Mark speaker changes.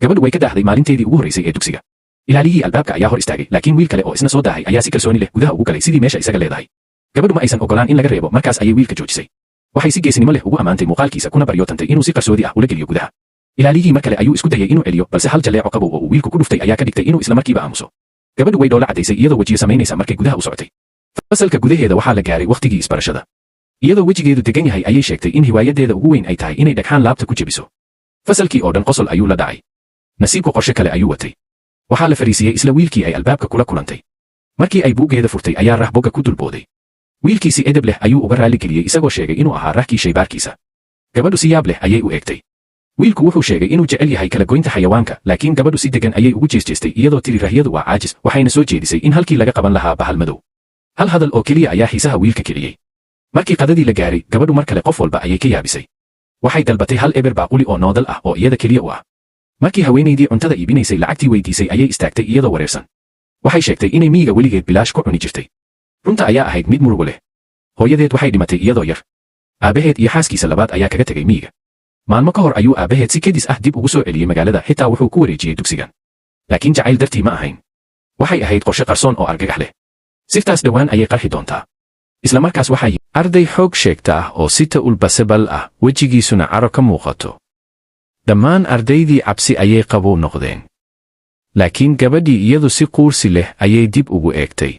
Speaker 1: gabadhu way ka daahday maalinteedii ugu horreysay ee dugsiga. ilaaliyihii albaabka ayaa hor istaagay, laakiin wiil kale oo isna soo daahay ayaa si kalsooni leh gudaha ugu galay sidii meesha isaga leedahay. gabadhu ma aysan ogolaan in laga reebo, markaas ayay wiilka joojisay. waxay si geesinimo leh ugu ammaantay muuqaalkiisa kuna baryootantay inuu si qarsoodi ah ula geliyo gudaha. ilaaliyihii mar kale ayuu isku dayay inuu celiyo, balse hal jaleeco qabow oo uu wiilku ku dhuftay ayaa ka dhigtay inuu isla markiiba aamuso. gabadhu way dhoola caddaysay iyadoo wejiyo samaynaysa markay gudaha u socotay. fasalka gudaheeda waxaa la gaaray wakhtigii isbarashada. iyadoo wejigeedu degan yahay ayay sheegtay in hiwaayadeeda ugu weyn ay tahay inay dhagxaan laabta ku jebiso. fasalkii oo dhan qosol ayuu la dhacay. nasiibku qorshe kale ayuu watay. waxaa la fariisiyey isla wiilkii ay albaabka kula kulantay. markii ay buuggeeda furtay ayaa rah bogga ku dulbooday. wiilkii si edeb leh ayuu uga raalli geliyey isagoo sheegay inuu ahaa rahkii shaybaarkiisa. gabadhu si yaab leh ayay u eegtay. wiilku wuxuu sheegay inuu jecel yahay kala goynta xayawaanka, laakiin gabadhu si degan ayay ugu jeesjeestay iyadoo tiri rahyadu waa caajis, waxayna soo jeedisay in halkii laga qaban lahaa bahal madow. hal hadal oo keliya ayaa xiisaha wiilka keliyey. markii qadadii la gaaray, gabadhu mar kale qof walba ayay ka yaabisay. waxay dalbatay hal eber baaquli oo noodal ah oo iyada keliya u ah. markii haweenaydii cuntada iibinaysay lacagtii weydiisay ayay istaagtay iyadoo wareersan. waxay sheegtay inay miyiga weligeed bilaash ku cuni jirtay. runta ayaa ahayd mid murugo leh. hooyadeed waxay dhimatay iyadoo yar. aabbaheed iyo xaaskiisa labaad ayaa kaga tegay miyiga. maalmo ka hor ayuu aabbaheed si kedis ah dib ugu soo celiyey magaalada, xitaa wuxuu ku wareejiyey dugsigan. laakiin jacayl dartii ma ahayn. waxay ahayd qorshe qarsoon oo argagax leh. sirtaas dhowaan ayay qarxi doontaa. isla markaas waxaa yimid
Speaker 2: arday xoog sheegta ah oo sita ulbasebal ah, wejigiisuna caro ka muuqato. dhammaan ardaydii cabsi ayay qabow noqdeen. laakiin gabadhii iyadu si quursi leh ayay dib ugu eegtay.